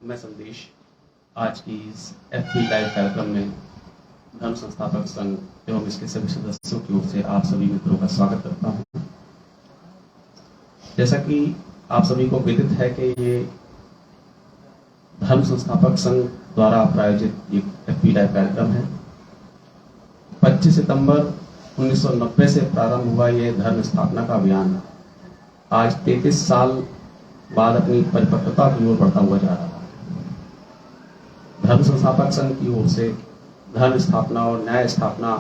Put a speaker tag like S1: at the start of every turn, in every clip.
S1: मैं संदेश आज की इस FB लाइव कार्यक्रम में धर्म संस्थापक संघ एवं इसके सभी सदस्यों की ओर से आप सभी मित्रों का स्वागत करता हूं। जैसा कि आप सभी को विदित है कि ये धर्म संस्थापक संघ द्वारा प्रायोजित एक FB लाइव कार्यक्रम है। 25 सितंबर 1990 से प्रारंभ हुआ ये धर्म स्थापना का अभियान आज 33 साल बाद अपनी परिपक्वता की ओर बढ़ता हुआ जा रहा है। धर्म संस्थापक संघ की ओर से धर्म स्थापना और न्याय स्थापना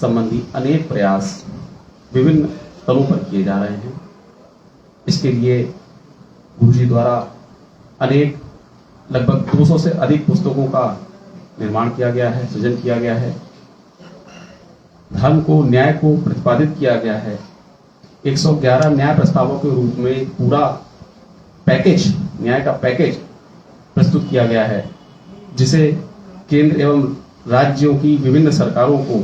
S1: संबंधी अनेक प्रयास विभिन्न स्तरों पर किए जा रहे हैं। इसके लिए गुरु जी द्वारा अनेक लगभग 200 से अधिक पुस्तकों का निर्माण किया गया है, सृजन किया गया है। धर्म को, न्याय को प्रतिपादित किया गया है। 111 न्याय प्रस्तावों के रूप में पूरा पैकेज, न्याय का पैकेज प्रस्तुत किया गया है, जिसे केंद्र एवं राज्यों की विभिन्न सरकारों को,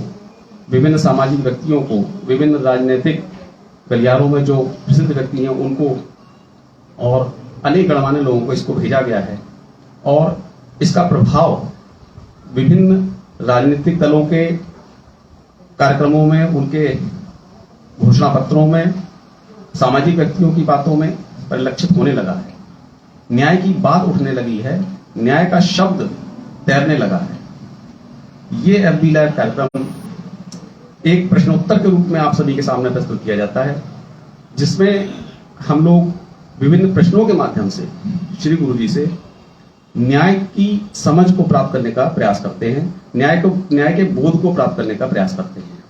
S1: विभिन्न सामाजिक व्यक्तियों को, विभिन्न राजनीतिक गलियारों में जो प्रसिद्ध व्यक्ति हैं उनको और अनेक गणमान्य लोगों को इसको भेजा गया है। और इसका प्रभाव विभिन्न राजनीतिक दलों के कार्यक्रमों में, उनके घोषणा पत्रों में, सामाजिक व्यक्तियों की बातों में परिलक्षित होने लगा है। न्याय की बात उठने लगी है, न्याय का शब्द तैरने लगा है। ये FB लाइव कार्यक्रम एक प्रश्नोत्तर के रूप में आप सभी के सामने प्रस्तुत किया जाता है, जिसमें हम लोग विभिन्न प्रश्नों के माध्यम से श्री गुरु जी से न्याय की समझ को प्राप्त करने का प्रयास करते हैं, न्याय के बोध को प्राप्त करने का प्रयास करते हैं।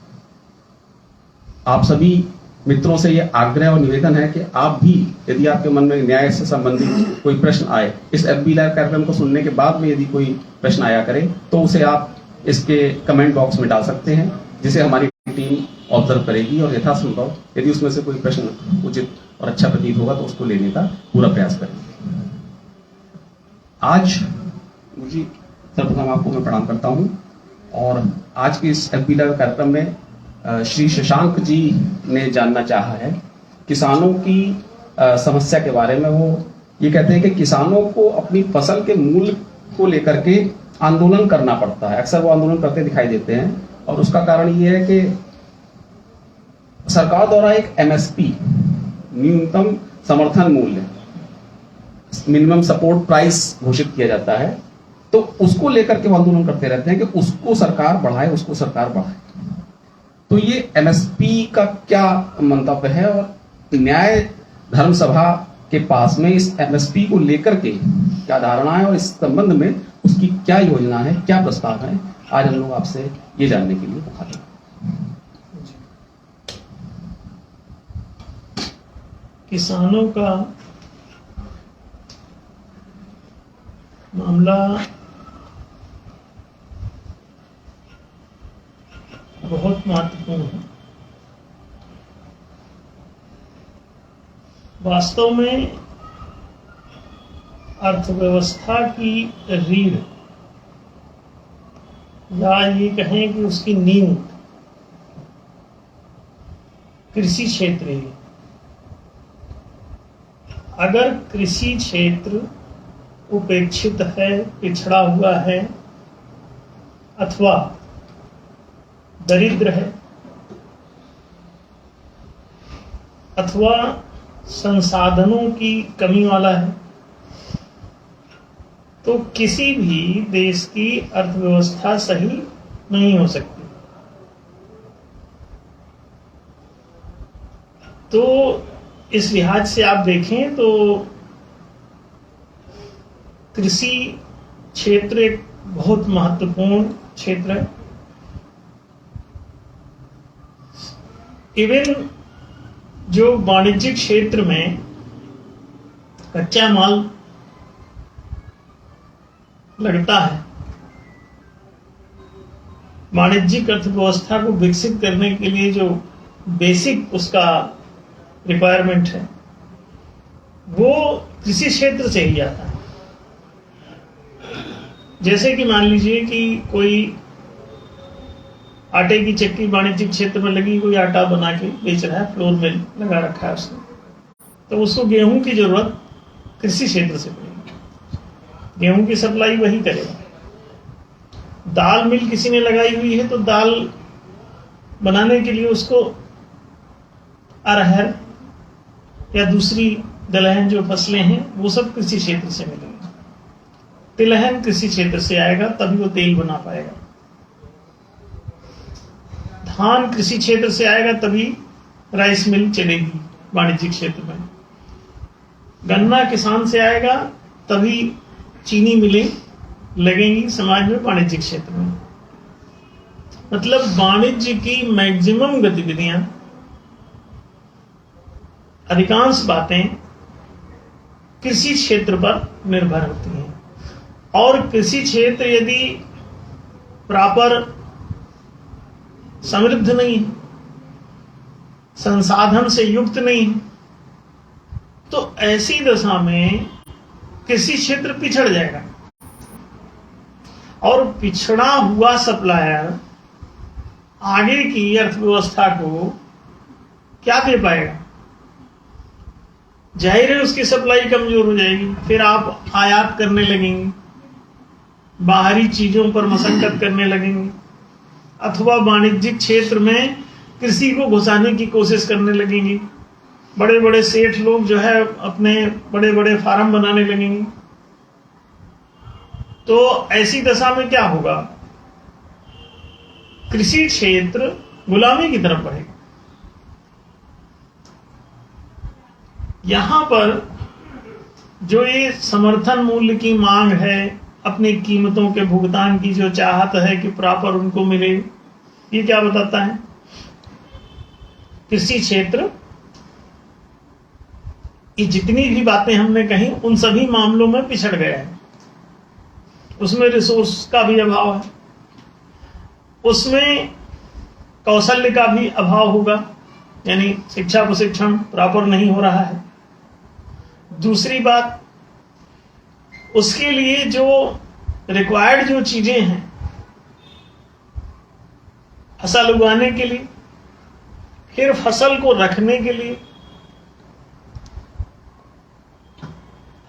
S1: आप सभी मित्रों से ये आग्रह और निवेदन है कि आप भी, यदि आपके मन में न्याय से संबंधित कोई प्रश्न आए, इस FB लाइव कार्यक्रम को सुनने के बाद में यदि कोई प्रश्न आया करे तो उसे आप इसके कमेंट बॉक्स में डाल सकते हैं, जिसे हमारी टीम ऑब्जर्व करेगी और यथासंभव यदि उसमें से कोई प्रश्न उचित और अच्छा प्रतीत होगा तो उसको लेने का पूरा प्रयास करेंगे। आज मुझे सर्वप्रथम आपको मैं प्रणाम करता हूं और आज के इस FB लाइव कार्यक्रम में श्री शशांक जी ने जानना चाहा है किसानों की समस्या के बारे में। वो ये कहते हैं कि किसानों को अपनी फसल के मूल्य को लेकर के आंदोलन करना पड़ता है। अक्सर वो आंदोलन करते दिखाई देते हैं और उसका कारण ये है कि सरकार द्वारा एक MSP, न्यूनतम समर्थन मूल्य, मिनिमम सपोर्ट प्राइस घोषित किया जाता है, तो उसको लेकर के वो आंदोलन करते रहते हैं कि उसको सरकार बढ़ाए, उसको सरकार बढ़ाए। तो ये MSP का क्या मंतव्य है और न्याय धर्म सभा के पास में इस MSP को लेकर के क्या धारणा है और इस संबंध में उसकी क्या योजना है, क्या प्रस्ताव है, आज हम लोग आपसे ये जानने के लिए मुखातिब हैं।
S2: किसानों का मामला बहुत महत्वपूर्ण है। वास्तव में अर्थव्यवस्था की रीढ़, या ये कहें कि उसकी नींव कृषि क्षेत्र है। अगर कृषि क्षेत्र उपेक्षित है, पिछड़ा हुआ है अथवा दरिद्र है अथवा संसाधनों की कमी वाला है, तो किसी भी देश की अर्थव्यवस्था सही नहीं हो सकती। तो इस लिहाज से आप देखें तो कृषि क्षेत्र एक बहुत महत्वपूर्ण क्षेत्र है। इवन जो वाणिज्यिक क्षेत्र में कच्चा माल लगता है, वाणिज्यिक अर्थव्यवस्था को विकसित करने के लिए जो बेसिक उसका रिक्वायरमेंट है, वो कृषि क्षेत्र से ही आता है। जैसे कि मान लीजिए कि कोई आटे की चक्की वाणिज्यिक क्षेत्र में लगी, कोई आटा बना के बेच रहा है, फ्लोर मिल लगा रखा है उसने, तो उसको गेहूं की जरूरत कृषि क्षेत्र से पड़ेगी। गेहूं की सप्लाई वही करेगा। दाल मिल किसी ने लगाई हुई है तो दाल बनाने के लिए उसको अरहर या दूसरी दलहन जो फसलें हैं वो सब कृषि क्षेत्र से मिलेंगी। तिलहन कृषि क्षेत्र से आएगा तभी वो तेल बना पाएगा। धान कृषि क्षेत्र से आएगा तभी राइस मिल चलेगी वाणिज्यिक क्षेत्र में। गन्ना किसान से आएगा तभी चीनी मिलें लगेंगी समाज में वाणिज्यिक क्षेत्र में। मतलब वाणिज्य की मैक्सिमम गतिविधियां, अधिकांश बातें कृषि क्षेत्र पर निर्भर होती हैं। और कृषि क्षेत्र यदि प्रॉपर समृद्ध नहीं है, संसाधन से युक्त नहीं है, तो ऐसी दशा में कृषि क्षेत्र पिछड़ जाएगा। और पिछड़ा हुआ सप्लायर आगे की अर्थव्यवस्था को क्या दे पाएगा? जाहिर है उसकी सप्लाई कमजोर हो जाएगी। फिर आप आयात करने लगेंगे, बाहरी चीजों पर मशक्कत करने लगेंगे, अथवा वाणिज्यिक क्षेत्र में कृषि को घुसाने की कोशिश करने लगेंगे। बड़े बड़े सेठ लोग जो है अपने बड़े बड़े फार्म बनाने लगेंगे। तो ऐसी दशा में क्या होगा? कृषि क्षेत्र गुलामी की तरफ बढ़ेगा। यहां पर जो ये समर्थन मूल्य की मांग है, अपनी कीमतों के भुगतान की जो चाहत है कि प्रॉपर उनको मिले, ये क्या बताता है? कृषि क्षेत्र ये जितनी भी बातें हमने कही उन सभी मामलों में पिछड़ गया है। उसमें रिसोर्स का भी अभाव है, उसमें कौशल्य का भी अभाव होगा, यानी शिक्षा प्रशिक्षण प्रॉपर नहीं हो रहा है। दूसरी बात, उसके लिए जो रिक्वायर्ड जो चीजें हैं फसल उगाने के लिए, फिर फसल को रखने के लिए,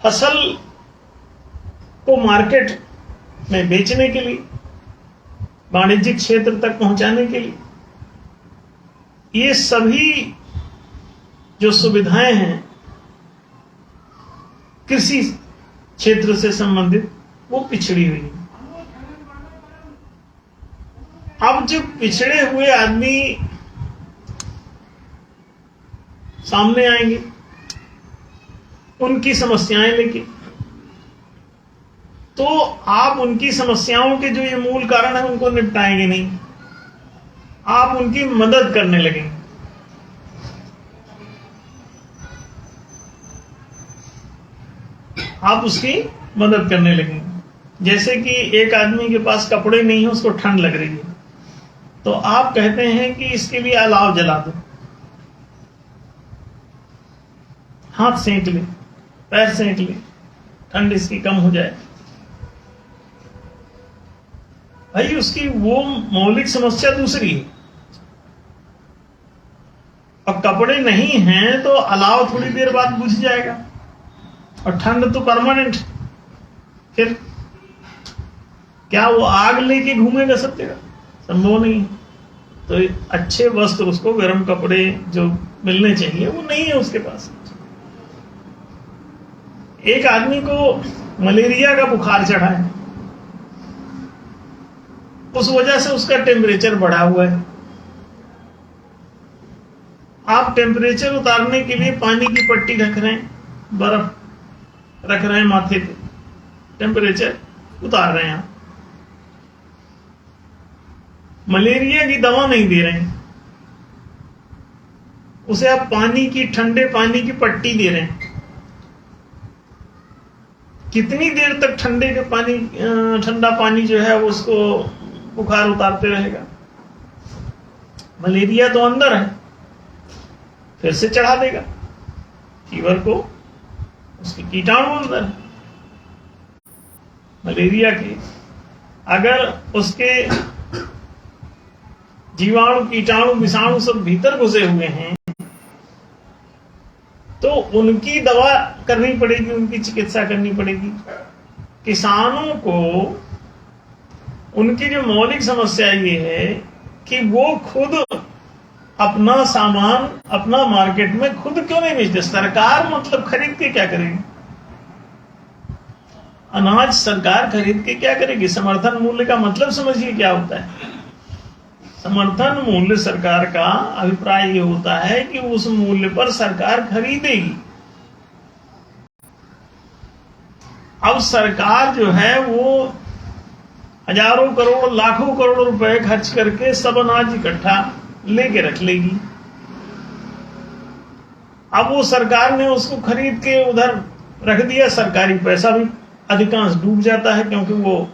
S2: फसल को मार्केट में बेचने के लिए, वाणिज्यिक क्षेत्र तक पहुंचाने के लिए, ये सभी जो सुविधाएं हैं कृषि क्षेत्र से संबंधित, वो पिछड़ी हुई है। अब जो पिछड़े हुए आदमी सामने आएंगे उनकी समस्याएं लेके, तो आप उनकी समस्याओं के जो ये मूल कारण है उनको निपटाएंगे नहीं, आप उनकी मदद करने लगेंगे। आप उसकी मदद करने लगेंगे। जैसे कि एक आदमी के पास कपड़े नहीं है, उसको ठंड लग रही है, तो आप कहते हैं कि इसके लिए अलाव जला दो, हाथ सेंक ले, पैर सेंक ले, ठंड इसकी कम हो जाए। भाई उसकी वो मौलिक समस्या दूसरी है। और कपड़े नहीं हैं तो अलाव थोड़ी देर बाद बुझ जाएगा, और ठंड तो परमानेंट। फिर क्या वो आग लेके घूमेगा सब जगह? संभव नहीं। तो अच्छे वस्त्र, उसको गर्म कपड़े जो मिलने चाहिए वो नहीं है उसके पास। एक आदमी को मलेरिया का बुखार चढ़ा है, उस वजह से उसका टेम्परेचर बढ़ा हुआ है। आप टेम्परेचर उतारने के लिए पानी की पट्टी रख रहे हैं, बर्फ रख रहे हैं माथे पे, टेम्परेचर उतार रहे हैं आप। मलेरिया की दवा नहीं दे रहे हैं, उसे आप पानी की, ठंडे पानी की पट्टी दे रहे हैं। कितनी देर तक ठंडा पानी जो है उसको बुखार उतारते रहेगा? मलेरिया तो अंदर है, फिर से चढ़ा देगा फीवर को, उसके कीटाणु अंदर है। मलेरिया के अगर उसके जीवाणु, कीटाणु, विषाणु सब भीतर घुसे हुए हैं तो उनकी दवा करनी पड़ेगी, उनकी चिकित्सा करनी पड़ेगी। किसानों को उनकी जो मौलिक समस्या ये है कि वो खुद अपना सामान अपना मार्केट में खुद क्यों नहीं बेचते? सरकार मतलब खरीद के क्या करेगी? अनाज सरकार खरीद के क्या करेगी? समर्थन मूल्य का मतलब समझिए क्या होता है। समर्थन मूल्य सरकार का अभिप्राय ये होता है कि उस मूल्य पर सरकार खरीदेगी। अब सरकार जो है वो हजारों करोड़ लाखों करोड़ रुपए खर्च करके सब अनाज इकट्ठा लेके रख लेगी। अब वो सरकार ने उसको खरीद के उधर रख दिया, सरकारी पैसा भी अधिकांश डूब जाता है, क्योंकि वो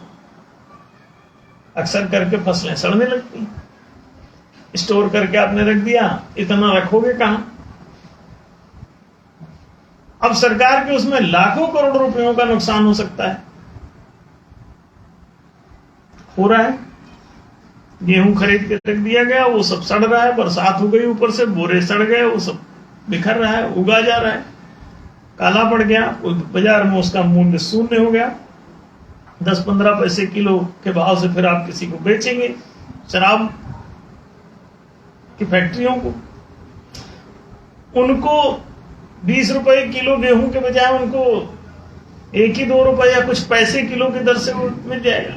S2: अक्सर करके फसलें सड़ने लगती। स्टोर करके आपने रख दिया, इतना रखोगे कहां? अब सरकार के उसमें लाखों करोड़ रुपयों का नुकसान हो सकता है, हो रहा है। गेहूं खरीद के रख दिया गया, वो सब सड़ रहा है, बरसात हो गई, ऊपर से बोरे सड़ गए, वो सब बिखर रहा है, उगा जा रहा है, काला पड़ गया, बाजार में उसका मूल्य शून्य हो गया। 10-15 पैसे किलो के भाव से फिर आप किसी को बेचेंगे, शराब की फैक्ट्रियों को। उनको 20 रुपए किलो गेहूं के बजाय उनको 1-2 रुपए या कुछ पैसे किलो की दर से वो मिल जाएगा।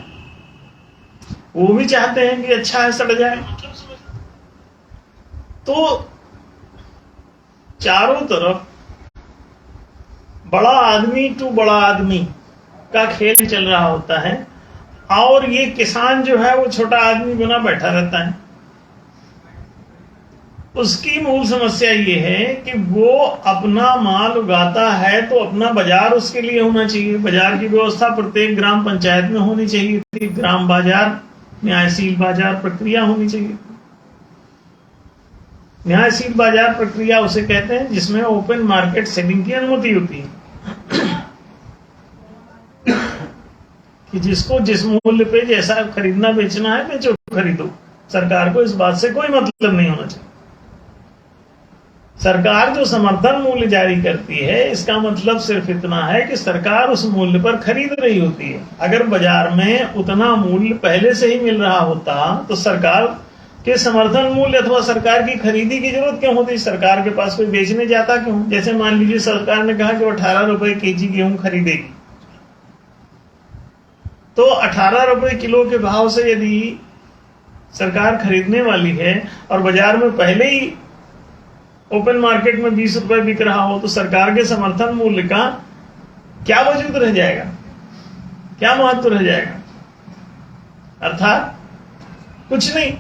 S2: वो भी चाहते हैं कि अच्छा है, सड़ जाए। तो चारों तरफ बड़ा आदमी टू बड़ा आदमी का खेल चल रहा होता है, और ये किसान जो है वो छोटा आदमी बना बैठा रहता है। उसकी मूल समस्या ये है कि वो अपना माल उगाता है तो अपना बाजार उसके लिए होना चाहिए। बाजार की व्यवस्था प्रत्येक ग्राम पंचायत में होनी चाहिए थी। ग्राम बाजार, न्यायशील बाजार प्रक्रिया होनी चाहिए। न्यायशील बाजार प्रक्रिया उसे कहते हैं जिसमें ओपन मार्केट सेलिंग की अनुमति होती है कि जिसको जिस मूल्य पे जैसा खरीदना बेचना है बेचो, खरीदो। सरकार को इस बात से कोई मतलब नहीं होना चाहिए। सरकार जो समर्थन मूल्य जारी करती है, इसका मतलब सिर्फ इतना है कि सरकार उस मूल्य पर खरीद रही होती है। अगर बाजार में उतना मूल्य पहले से ही मिल रहा होता तो सरकार के समर्थन मूल्य अथवा सरकार की खरीदी की जरूरत क्यों होती? सरकार के पास कोई बेचने जाता क्यों? जैसे मान लीजिए सरकार ने कहा कि 18 रुपए केजी गेहूं खरीदेगी, तो 18 रुपए किलो के भाव से यदि सरकार खरीदने वाली है और बाजार में पहले ही ओपन मार्केट में 20 रुपए बिक रहा हो, तो सरकार के समर्थन मूल्य का क्या वजूद रह जाएगा, क्या महत्व रह जाएगा? अर्थात कुछ नहीं।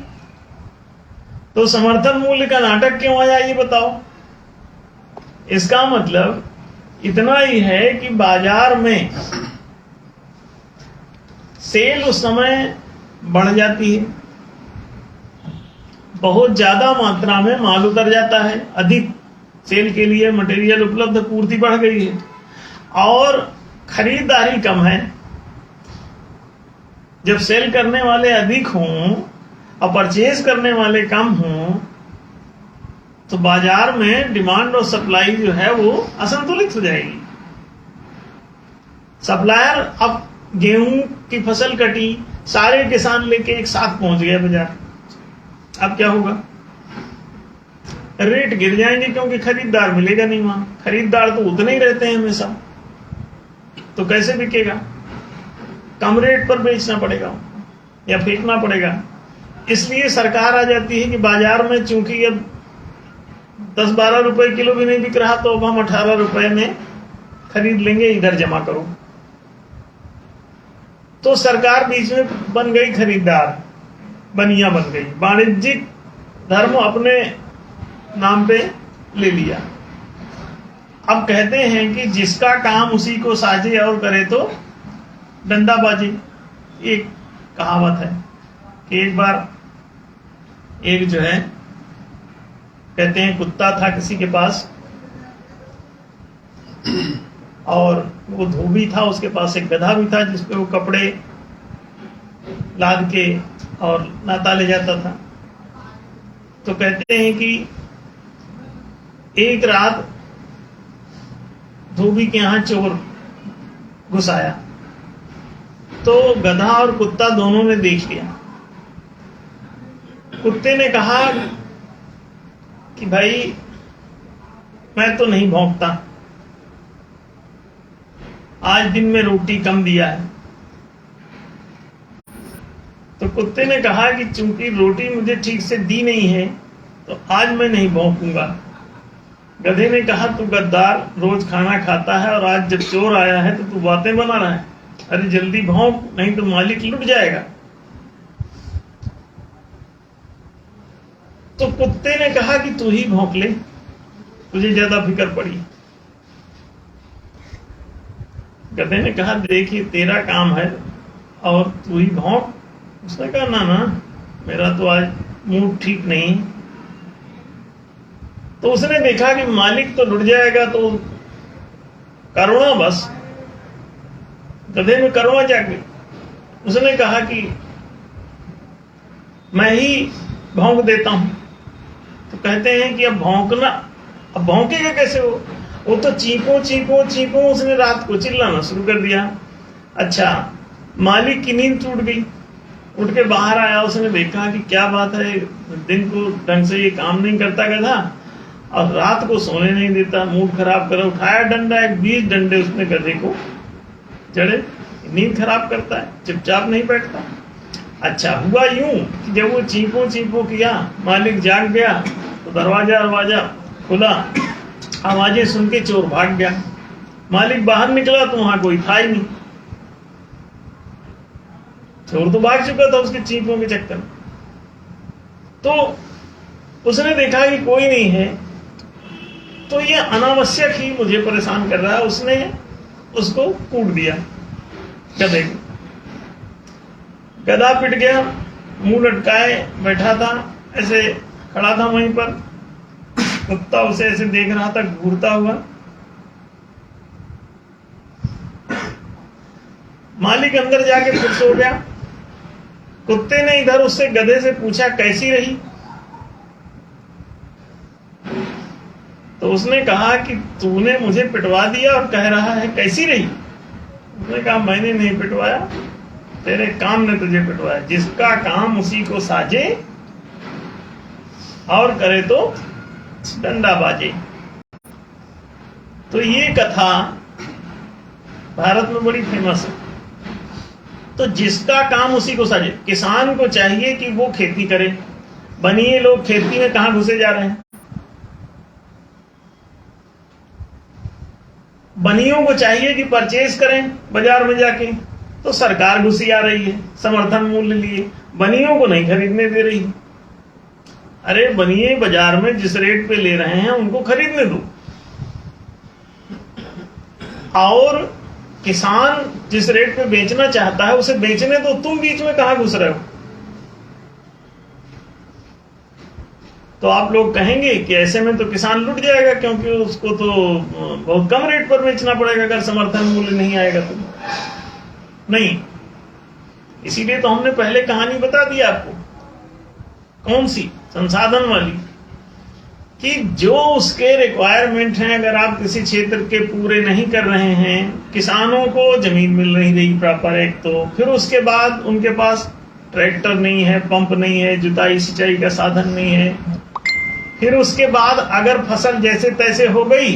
S2: तो समर्थन मूल्य का नाटक क्यों आया ये बताओ? इसका मतलब इतना ही है कि बाजार में सेल उस समय बढ़ जाती है, बहुत ज्यादा मात्रा में माल उतर जाता है, अधिक सेल के लिए मटेरियल उपलब्ध, पूर्ति बढ़ गई है और खरीदारी कम है। जब सेल करने वाले अधिक हों और परचेज करने वाले कम हों, तो बाजार में डिमांड और सप्लाई जो है वो असंतुलित हो जाएगी। सप्लायर, अब गेहूं की फसल कटी, सारे किसान लेके एक साथ पहुंच गए बाजार, अब क्या होगा? रेट गिर जाएंगे, क्योंकि खरीदार मिलेगा नहीं वहां। खरीदार तो उतने ही रहते हैं हमेशा, तो कैसे बिकेगा? कम रेट पर बेचना पड़ेगा या फेंकना पड़ेगा। इसलिए सरकार आ जाती है कि बाजार में चूंकि अब 10-12 रुपए किलो भी नहीं बिक रहा, तो अब हम 18 रुपए में खरीद लेंगे, इधर जमा करो। तो सरकार बीच में बन गई खरीदार, बनिया बन गई, वाणिज्यिक धर्म अपने नाम पे ले लिया। अब कहते हैं कि जिसका काम उसी को साजे और करे तो डंडा बाजे। एक कहावत है कि एक बार एक जो है, कहते हैं कुत्ता था किसी के पास, और वो धोबी था, उसके पास एक गधा भी था जिसपे वो कपड़े लाद के और नाता ले जाता था। तो कहते हैं कि एक रात धोबी के यहां चोर घुस आया तो गधा और कुत्ता दोनों ने देख लिया। कुत्ते ने कहा कि भाई मैं तो नहीं भौंकता, आज दिन में रोटी कम दिया है। तो कुत्ते ने कहा कि चूंकि रोटी मुझे ठीक से दी नहीं है तो आज मैं नहीं भौंकूंगा। गधे ने कहा तू गद्दार, रोज खाना खाता है और आज जब चोर आया है तो तू बातें बना रहा है, अरे जल्दी भौंक नहीं तो मालिक लुट जाएगा। तो कुत्ते ने कहा कि तू ही भौंक ले, तुझे ज्यादा फिक्र पड़ी। गधे ने कहा देखिए तेरा काम है और तू ही भौंक। उसने कहा ना मेरा तो आज मूड ठीक नहीं। तो उसने देखा कि मालिक तो लुट जाएगा तो करुणा, बस गधे में करुणा जाग गई। उसने कहा कि मैं ही भौंक देता हूं। तो कहते हैं कि अब भौंकेगा कैसे वो तो चींको चींको चींको। उसने रात को चिल्लाना शुरू कर दिया। अच्छा, मालिक की नींद टूट गई, उठ के बाहर आया। उसने देखा कि क्या बात है, दिन को ढंग से ये काम नहीं करता गधा और रात को सोने नहीं देता, मूड खराब कर। उठाया डंडा, 20 डंडे उसने गधे को जड़े। नींद खराब करता है, चुपचाप नहीं बैठता। अच्छा, हुआ यूं कि जब वो चींको चींको किया, मालिक जाग गया तो दरवाजा खुला, आवाजें सुन के चोर भाग गया। मालिक बाहर निकला तो वहां कोई था ही नहीं, चोर तो भाग चुका था उसके चींकों के चक्कर में। तो उसने देखा कि कोई नहीं है तो ये अनावश्यक ही मुझे परेशान कर रहा है। उसने उसको कूट दिया गधे को। गधा पिट गया, मुंह लटकाए बैठा था, ऐसे खड़ा था वहीं पर। कुत्ता उसे ऐसे देख रहा था घूरता हुआ। मालिक अंदर जाके फिर सो गया। कुत्ते ने इधर उससे गधे से पूछा कैसी रही। तो उसने कहा कि तूने मुझे पिटवा दिया और कह रहा है कैसी रही। उसने कहा मैंने नहीं पिटवाया, तेरे काम ने तुझे पिटवाया। जिसका काम उसी को साजे और करे तो डंडा बाजे। तो ये कथा भारत में बड़ी फेमस है। तो जिसका काम उसी को साजे। किसान को चाहिए कि वो खेती करे। बनिए लोग खेती में कहां घुसे जा रहे हैं। बनियों को चाहिए कि परचेज करें बाजार में जाके, तो सरकार घुसी आ रही है समर्थन मूल्य लिए, बनियों को नहीं खरीदने दे रही। अरे बनिए बाजार में जिस रेट पे ले रहे हैं उनको खरीदने दो, और किसान जिस रेट पे बेचना चाहता है उसे बेचने दो। तुम बीच में कहां घुस रहे हो। तो आप लोग कहेंगे कि ऐसे में तो किसान लुट जाएगा, क्योंकि उसको तो बहुत कम रेट पर बेचना पड़ेगा अगर समर्थन मूल्य नहीं आएगा तो। नहीं, इसीलिए तो हमने पहले कहानी बता दी आपको, कौन सी, संसाधन वाली, कि जो उसके रिक्वायरमेंट हैं अगर आप किसी क्षेत्र के पूरे नहीं कर रहे हैं। किसानों को जमीन मिल नहीं रही प्रॉपर, एक तो, फिर उसके बाद उनके पास ट्रैक्टर नहीं है, पंप नहीं है, जुताई सिंचाई का साधन नहीं है। फिर उसके बाद अगर फसल जैसे तैसे हो गई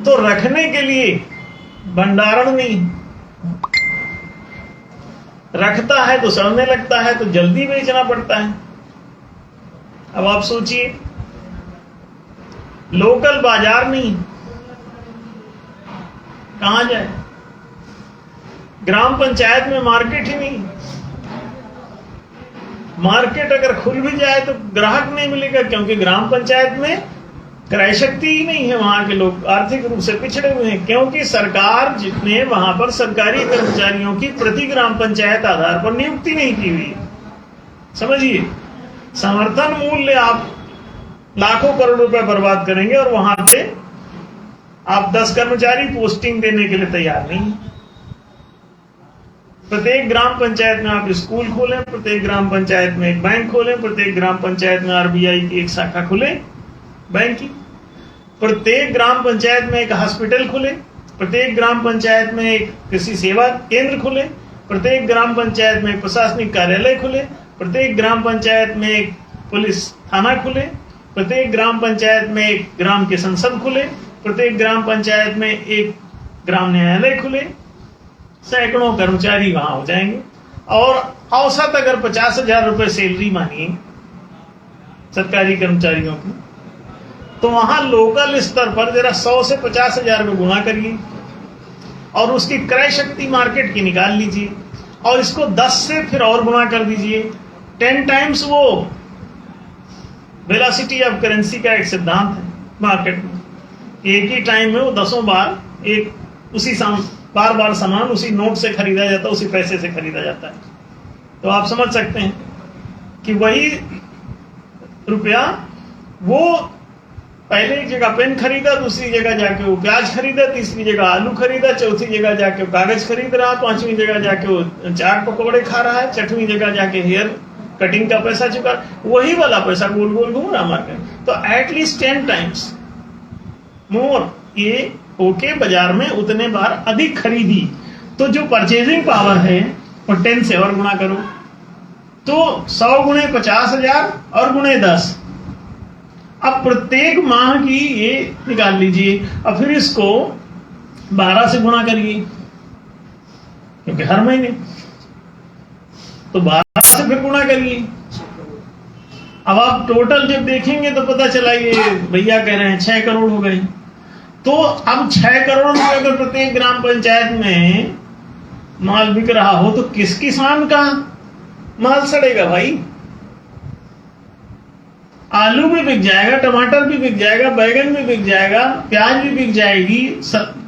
S2: तो रखने के लिए भंडारण नहीं, रखता है तो सड़ने लगता है, तो जल्दी बेचना पड़ता है। अब आप सोचिए, लोकल बाजार नहीं, कहां जाए। ग्राम पंचायत में मार्केट ही नहीं। मार्केट अगर खुल भी जाए तो ग्राहक नहीं मिलेगा, क्योंकि ग्राम पंचायत में क्रय शक्ति ही नहीं है। वहां के लोग आर्थिक रूप से पिछड़े हुए हैं, क्योंकि सरकार जितने वहां पर सरकारी कर्मचारियों की प्रति ग्राम पंचायत आधार पर नियुक्ति नहीं की हुई है। समझिए, समर्थन मूल्य आप लाखों करोड़ रुपए बर्बाद करेंगे और वहां पे आप 10 कर्मचारी पोस्टिंग देने के लिए तैयार नहीं। प्रत्येक ग्राम पंचायत में आप स्कूल खोलें, प्रत्येक ग्राम पंचायत में एक बैंक खोलें, प्रत्येक ग्राम पंचायत में आरबीआई की एक शाखा खुले बैंक की, प्रत्येक ग्राम पंचायत में एक हॉस्पिटल खुले, प्रत्येक ग्राम पंचायत में एक कृषि सेवा केंद्र खुले, प्रत्येक ग्राम पंचायत में एक प्रशासनिक कार्यालय खुले, प्रत्येक ग्राम पंचायत में एक पुलिस थाना खुले, प्रत्येक ग्राम पंचायत में एक ग्राम की संसद खुले, प्रत्येक ग्राम पंचायत में एक ग्राम न्यायालय खुले, सैकड़ों कर्मचारी वहां हो जाएंगे। और औसत अगर 50,000 रुपए सैलरी मानिए सरकारी कर्मचारियों की, तो वहां लोकल स्तर पर जरा 100 से 50,000 में गुणा करिए और उसकी क्रय शक्ति मार्केट की निकाल लीजिए और इसको 10 से फिर और गुणा कर दीजिए, 10 टाइम्स। वो वेलोसिटी ऑफ करेंसी का एक सिद्धांत है मार्केट में, एक ही टाइम में वो 10 बार एक उसी बार बार सामान उसी नोट से खरीदा जाता है, उसी पैसे से खरीदा जाता है। तो आप समझ सकते हैं कि वही रुपया वो पहले एक जगह पेन खरीदा, दूसरी जगह जाके वो प्याज खरीदा, तीसरी जगह आलू खरीदा, चौथी जगह जाके वो कागज खरीद रहा, 5वीं जगह जाके वो चाट पकौड़े खा रहा है, 6वीं जगह जाके हेयर कटिंग का पैसा चुका, वही वाला पैसा गोल गोल घूम रहा मार्केट। तो एटलीस्ट 10 टाइम्स मोर ये ओके बाजार में उतने बार अधिक खरीदी। तो जो परचेजिंग पावर है वो 10 से और गुणा करो, तो 100 गुणे 50,000 और गुणे 10। अब प्रत्येक माह की ये निकाल लीजिए और फिर इसको 12 से गुणा करिए, क्योंकि हर महीने, तो 12 से फिर गुणा करिए। अब आप टोटल जब देखेंगे तो पता चला ये भैया कह रहे हैं 6 करोड़ हो गए। तो अब 6 करोड़ में अगर प्रत्येक ग्राम पंचायत में माल बिक रहा हो तो किस किसान का माल सड़ेगा भाई? आलू भी बिक जाएगा, टमाटर भी बिक जाएगा, बैगन भी बिक जाएगा, प्याज भी बिक जाएगी,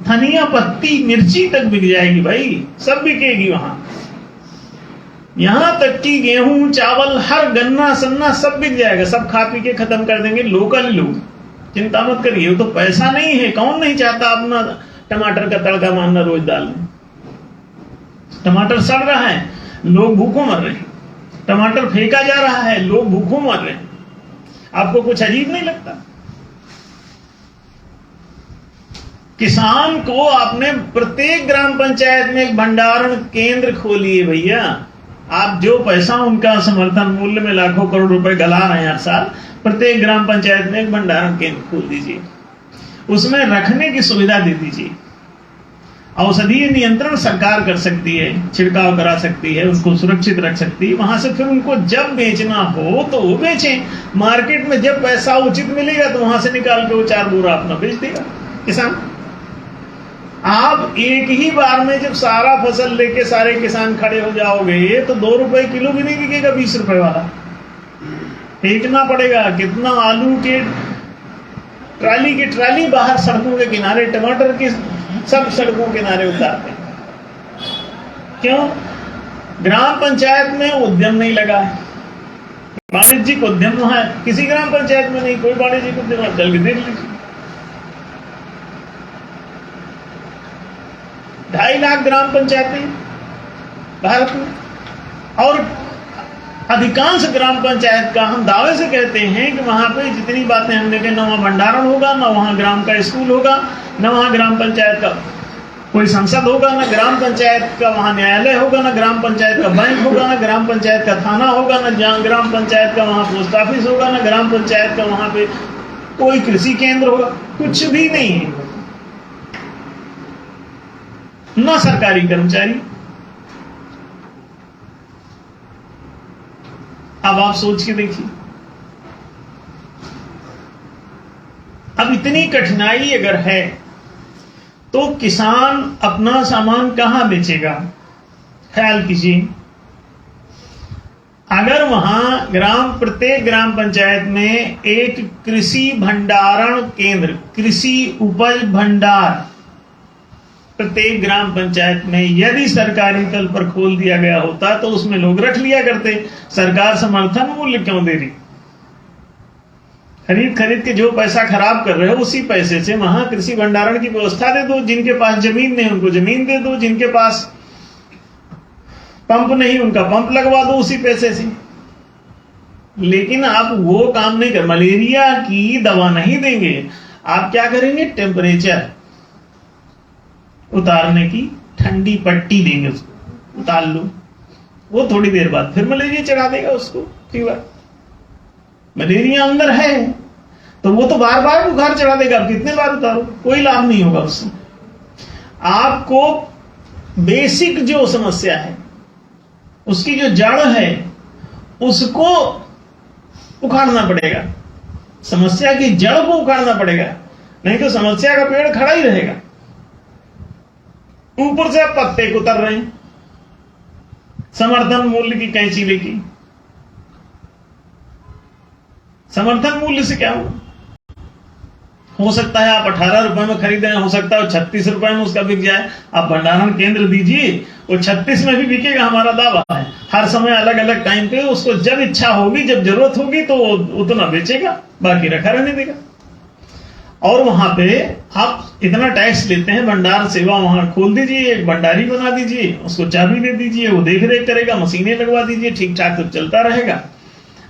S2: धनिया पत्ती मिर्ची तक बिक जाएगी भाई, सब बिकेगी वहां। यहां तक कि गेहूं चावल हर गन्ना सन्ना सब बिक जाएगा, सब खा पी के खत्म कर देंगे लोकल लोग, चिंता मत करिए। वो तो पैसा नहीं है, कौन नहीं चाहता अपना टमाटर का तड़का मारना रोज डालने। टमाटर सड़ रहा है, लोग भूखों मर रहे हैं, टमाटर फेंका जा रहा है, लोग भूखों मर रहे हैं। आपको कुछ अजीब नहीं लगता? किसान को आपने प्रत्येक ग्राम पंचायत में एक भंडारण केंद्र खोलिए भैया। आप जो पैसा उनका समर्थन मूल्य में लाखों करोड़ रुपए गला रहे हैं हर साल, प्रत्येक ग्राम पंचायत में एक भंडारण केंद्र खोल दीजिए, उसमें रखने की सुविधा दे दीजिए। औषधीय नियंत्रण सरकार कर सकती है, छिड़काव करा सकती है, उसको सुरक्षित रख सकती है। वहां से फिर उनको जब बेचना हो तो वो बेचें। मार्केट में जब पैसा उचित मिलेगा तो वहां से निकाल के वो 4 बोरा अपना बेच देगा किसान। आप एक ही बार में जब सारा फसल लेके सारे किसान खड़े हो जाओगे तो 2 रुपए किलो भी नहीं बिकेगा, 20 रुपए वाला फेंकना पड़ेगा। कितना आलू के ट्राली की ट्राली बाहर सड़कों के किनारे, टमाटर की सब सड़कों के किनारे उतारते हैं। क्यों? ग्राम पंचायत में उद्यम नहीं लगा है, वाणिज्यिक उद्यम वहां है, किसी ग्राम पंचायत में नहीं, कोई वाणिज्यिक उद्यम। चल के देख लीजिए, 2.5 लाख ग्राम पंचायतें भारत में, और अधिकांश ग्राम पंचायत का हम दावे से कहते हैं कि वहां पे जितनी बातें हमने कही, ना वहां भंडारण होगा, ना वहां ग्राम का स्कूल होगा, ना वहां ग्राम पंचायत का कोई संसद होगा, ना ग्राम पंचायत का वहां न्यायालय होगा, ना ग्राम पंचायत का बैंक होगा, ना ग्राम पंचायत का थाना होगा, ना ग्राम पंचायत का वहां पोस्ट ऑफिस होगा, ना ग्राम पंचायत का वहां पे कोई कृषि केंद्र होगा, कुछ भी नहीं है, ना सरकारी कर्मचारी। अब आप सोच के देखिए, अब इतनी कठिनाई अगर है तो किसान अपना सामान कहां बेचेगा? ख्याल कीजिए, अगर वहां प्रत्येक ग्राम पंचायत में एक कृषि भंडारण केंद्र, कृषि उपज भंडार प्रत्येक ग्राम पंचायत में यदि सरकारी तल पर खोल दिया गया होता तो उसमें लोग रख लिया करते। सरकार समर्थन मूल्य क्यों दे रही? खरीद के जो पैसा खराब कर रहे हो उसी पैसे से वहां कृषि भंडारण की व्यवस्था दे दो। जिनके पास जमीन नहीं उनको जमीन दे दो, जिनके पास पंप नहीं उनका पंप लगवा दो उसी पैसे से। लेकिन आप वो काम नहीं कर, मलेरिया की दवा नहीं देंगे, आप क्या करेंगे? टेम्परेचर उतारने की ठंडी पट्टी देंगे उसको। उतार लो, वो थोड़ी देर बाद फिर मलेरिया चढ़ा देगा उसको, फीवर। मलेरिया अंदर है तो वो तो बार बार बुखार चढ़ा देगा, आप कितने बार उतारो, कोई लाभ नहीं होगा उससे। आपको बेसिक जो समस्या है, उसकी जो जड़ है, उसको उखाड़ना पड़ेगा, समस्या की जड़ को उखाड़ना पड़ेगा, नहीं तो समस्या का पेड़ खड़ा ही रहेगा। ऊपर से आप पत्ते को उतर रहे हैं, समर्थन मूल्य की कैंची लेके। समर्थन मूल्य से क्या हो सकता है आप 18 रुपए में खरीदें, हो सकता है 36 रुपए में उसका बिक जाए। आप भंडारण केंद्र दीजिए, वो 36 में भी बिकेगा, हमारा दावा है। हर समय अलग अलग टाइम पे उसको जब इच्छा होगी, जब जरूरत होगी तो उतना बेचेगा, बाकी रखा रहने देगा। और वहां पे आप इतना टैक्स लेते हैं, भंडार सेवा वहां खोल दीजिए, एक भंडारी बना दीजिए, उसको चाबी दे दीजिए, वो देख रेख करेगा, मशीनें लगवा दीजिए, ठीक ठाक सब चलता रहेगा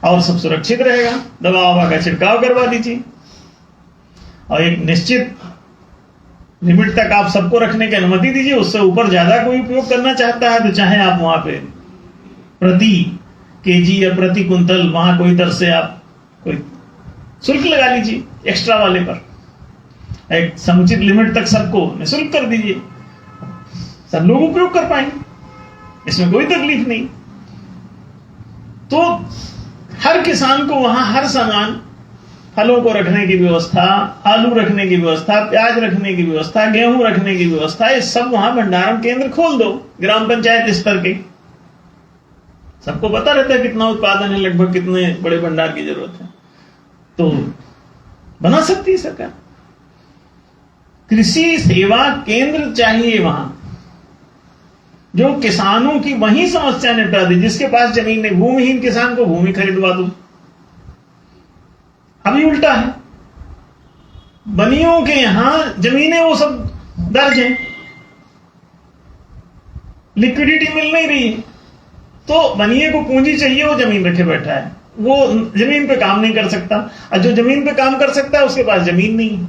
S2: और सब सुरक्षित रहेगा। दवा ववा का छिड़काव करवा दीजिए और एक निश्चित लिमिट तक आप सबको रखने की अनुमति दीजिए। उससे ऊपर ज्यादा कोई उपयोग करना चाहता है तो चाहे आप वहां पे प्रति केजी या प्रति कुंतल वहां कोई दर से आप कोई शुल्क लगा लीजिए, एक्स्ट्रा वाले पर एक समुचित लिमिट तक सबको निःशुल्क कर दीजिए, सब लोग उपयोग कर पाएंगे, इसमें कोई तकलीफ नहीं। तो हर किसान को वहां हर सामान, फलों को रखने की व्यवस्था, आलू रखने की व्यवस्था, प्याज रखने की व्यवस्था, गेहूं रखने की व्यवस्था, ये सब वहां भंडारण केंद्र खोल दो ग्राम पंचायत स्तर के। सबको पता रहता है कितना उत्पादन है, लगभग कितने बड़े भंडार की जरूरत है, तो बना सकती है सरकार। कृषि सेवा केंद्र चाहिए वहां, जो किसानों की वही समस्या निपटा दे। जिसके पास जमीन नहीं, भूमिहीन किसान को भूमि खरीदवा दो। अभी उल्टा है, बनियों के यहां जमीनें वो सब दर्ज हैं, लिक्विडिटी मिल नहीं रही है, तो बनिए को पूंजी चाहिए, वो जमीन रखे बैठा है, वो जमीन पे काम नहीं कर सकता। और जो जमीन पे काम कर सकता है उसके पास जमीन नहीं है,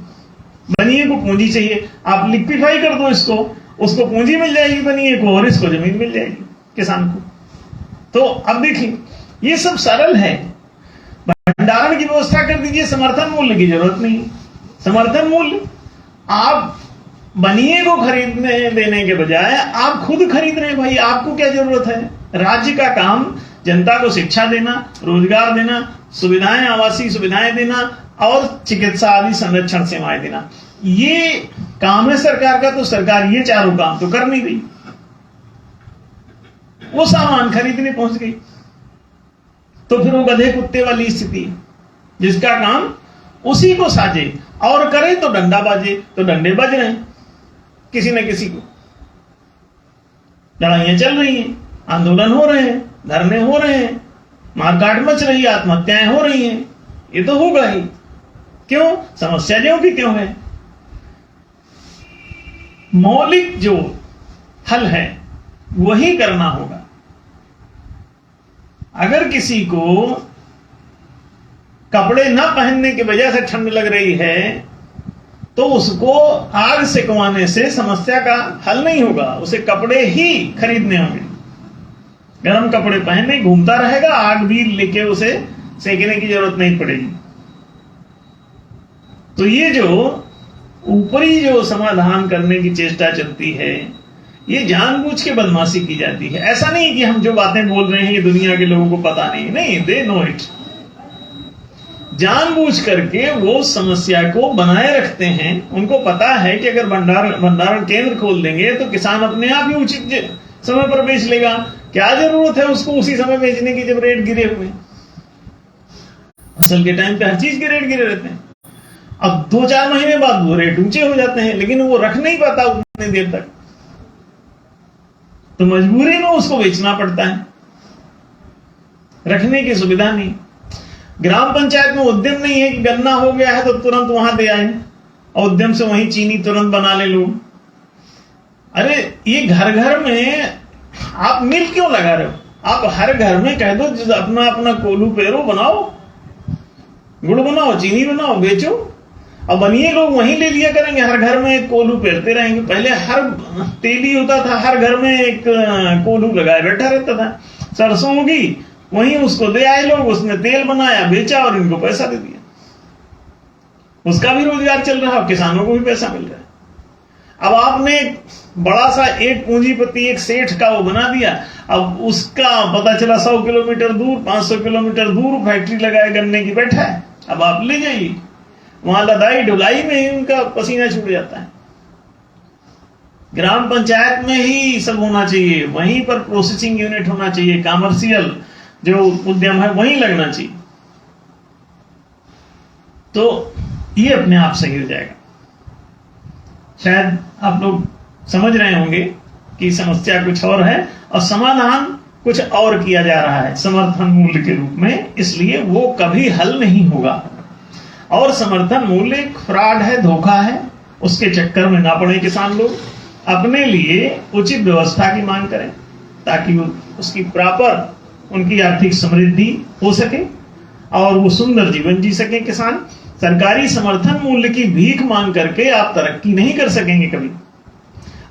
S2: बनिए को पूंजी चाहिए। आप लिक्विफाई कर दो इसको, उसको पूंजी मिल जाएगी बनिए को, और इसको जमीन मिल जाएगी किसान को। तो अब देखिए, ये सब सरल है। भंडारण की व्यवस्था कर दीजिए, समर्थन मूल्य की जरूरत नहीं। समर्थन मूल्य आप बनिए को खरीदने देने के बजाय आप खुद खरीद रहे हैं। भाई आपको क्या जरूरत है? राज्य का काम जनता को शिक्षा देना, रोजगार देना, सुविधाएं, आवासीय सुविधाएं देना और चिकित्सा आदि संरक्षण सेवाएं देना, ये काम है सरकार का। तो सरकार ये चारों काम तो कर नहीं रही, वो सामान खरीदने पहुंच गई। तो फिर वो गधे कुत्ते वाली स्थिति है, जिसका काम उसी को साजे और करे तो डंडा बाजे, तो डंडे बज रहे हैं किसी न किसी को। लड़ाइयां चल रही हैं, आंदोलन हो रहे हैं, धरने हो रहे हैं, मारकाट मच रही है, आत्महत्याएं हो रही हैं। ये तो होगा ही। क्यों? समस्या जो भी क्यों है, मौलिक जो हल है वही करना होगा। अगर किसी को कपड़े न पहनने की वजह से ठंड लग रही है तो उसको आग सेकवाने से समस्या का हल नहीं होगा, उसे कपड़े ही खरीदने होंगे। गर्म कपड़े पहने घूमता रहेगा, आग भी लेके उसे सेकने की जरूरत नहीं पड़ेगी। तो ये जो ऊपरी जो समाधान करने की चेष्टा चलती है, ये जानबूझ के बदमाशी की जाती है। ऐसा नहीं कि हम जो बातें बोल रहे हैं ये दुनिया के लोगों को पता नहीं, दे नो इट। जानबूझ करके वो समस्या को बनाए रखते हैं। उनको पता है कि अगर भंडारण केंद्र खोल देंगे तो किसान अपने आप ही उचित समय पर बेच लेगा। क्या जरूरत है उसको उसी समय बेचने की जब रेट गिरे हुए? फसल के टाइम पे हर चीज के रेट गिरे रहते हैं। अब 2-4 महीने बाद वो रेट ऊंचे हो जाते हैं, लेकिन वो रख नहीं पाता उतनी देर तक, तो मजबूरी में उसको बेचना पड़ता है। रखने की सुविधा नहीं। ग्राम पंचायत में उद्यम नहीं है कि गन्ना हो गया है तो तुरंत वहां दे आए और उद्यम से वहीं चीनी तुरंत बना ले लोग। अरे ये घर घर में आप मिल क्यों लगा रहे हो? आप हर घर में कह दो अपना अपना कोल्हू पेरो बनाओ, गुड़ बनाओ, चीनी बनाओ, बेचो। अब बनिए लोग वहीं ले लिया करेंगे, हर घर में एक कोल्हू पेरते रहेंगे। पहले हर तेली होता था, हर घर में एक कोल्हू लगाए बैठा रहता था, सरसों होगी वहीं उसको दे आए लोग, उसने तेल बनाया, बेचा और इनको पैसा दे दिया। उसका भी रोजगार चल रहा है, किसानों को भी पैसा मिल रहा है। अब आपने बड़ा सा एक पूंजीपति, एक सेठ का वो बना दिया, अब उसका पता चला 100 किलोमीटर दूर, 500 किलोमीटर दूर फैक्ट्री लगाए गन्ने की बैठा है। अब आप ले जाइए, वहां लदाई ढुलाई में ही उनका पसीना छूट जाता है। ग्राम पंचायत में ही सब होना चाहिए, वहीं पर प्रोसेसिंग यूनिट होना चाहिए, कमर्शियल जो उद्यम है वहीं लगना चाहिए, तो ये अपने आप सही हो जाएगा। शायद आप लोग समझ रहे होंगे कि समस्या कुछ और है और समाधान कुछ और किया जा रहा है समर्थन मूल्य के रूप में, इसलिए वो कभी हल नहीं होगा। और समर्थन मूल्य एक फ्रॉड है, धोखा है, उसके चक्कर में ना पड़े किसान लोग, अपने लिए उचित व्यवस्था की मांग करें ताकि उसकी प्रॉपर उनकी आर्थिक समृद्धि हो सके और वो सुंदर जीवन जी सके। किसान सरकारी समर्थन मूल्य की भीख मांग करके आप तरक्की नहीं कर सकेंगे कभी।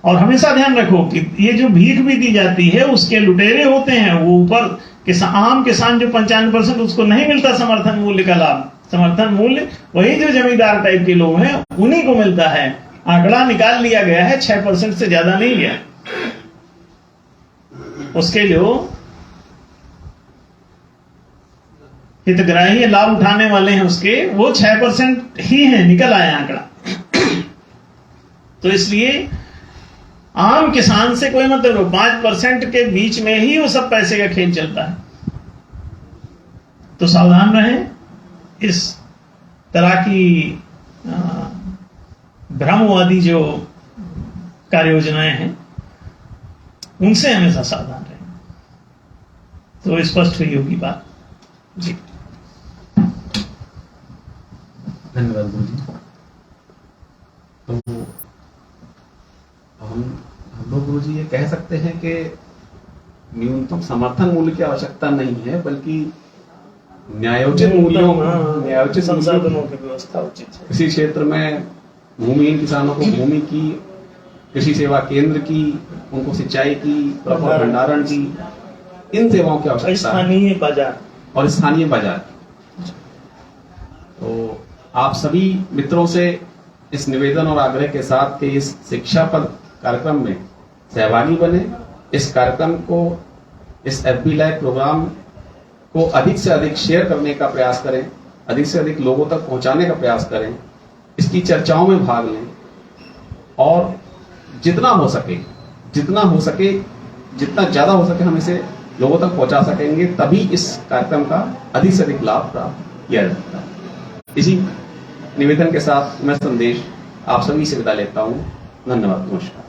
S2: और हमेशा ध्यान रखो कि ये जो भीख भी दी जाती है उसके लुटेरे होते हैं, वो ऊपर आम किसान जो 95% उसको नहीं मिलता समर्थन मूल्य का लाभ। समर्थन मूल्य वही जो जमींदार टाइप के लोग हैं उन्हीं को मिलता है। आंकड़ा निकाल लिया गया है, 6% से ज्यादा नहीं गया। उसके जो हितग्राही लाभ उठाने वाले हैं उसके वो 6% ही है, निकल आया आंकड़ा। तो इसलिए आम किसान से कोई मतलब 5% के बीच में ही वो सब पैसे का खेल चलता है। तो सावधान रहें, इस तरह की भ्रमवादी जो कार्य योजनाएं हैं उनसे हमेशा सावधान रहें। तो स्पष्ट हुई होगी बात जी।
S1: धन्यवाद गुरु जी। तो हम लोग गुरु जी ये कह सकते हैं कि न्यूनतम समर्थन मूल्य की आवश्यकता नहीं है, बल्कि न्यायोचित मूल्यों, न्यायोचित
S2: संसाधनों की व्यवस्था उचित है।
S1: किसी क्षेत्र में भूमिहीन किसानों को भूमि की, कृषि सेवा केंद्र की, उनको सिंचाई की, प्रॉपर भंडारण की, इन सेवाओं की आवश्यकता है,
S2: स्थानीय बाजार
S1: और स्थानीय बाजार। तो आप सभी मित्रों से इस निवेदन और आग्रह के साथ कि इस शिक्षापद कार्यक्रम में सहभागी बने, इस कार्यक्रम को, इस FB लाइव प्रोग्राम को अधिक से अधिक शेयर करने का प्रयास करें, अधिक से अधिक लोगों तक पहुंचाने का प्रयास करें, इसकी चर्चाओं में भाग लें और जितना हो सके, जितना ज्यादा हो सके हम इसे लोगों तक पहुंचा सकेंगे, तभी इस कार्यक्रम का अधिक से अधिक लाभ प्राप्त किया जा सकता है। इसी निवेदन के साथ मैं संदेश आप सभी से विदा लेता हूं। धन्यवाद, नमस्कार।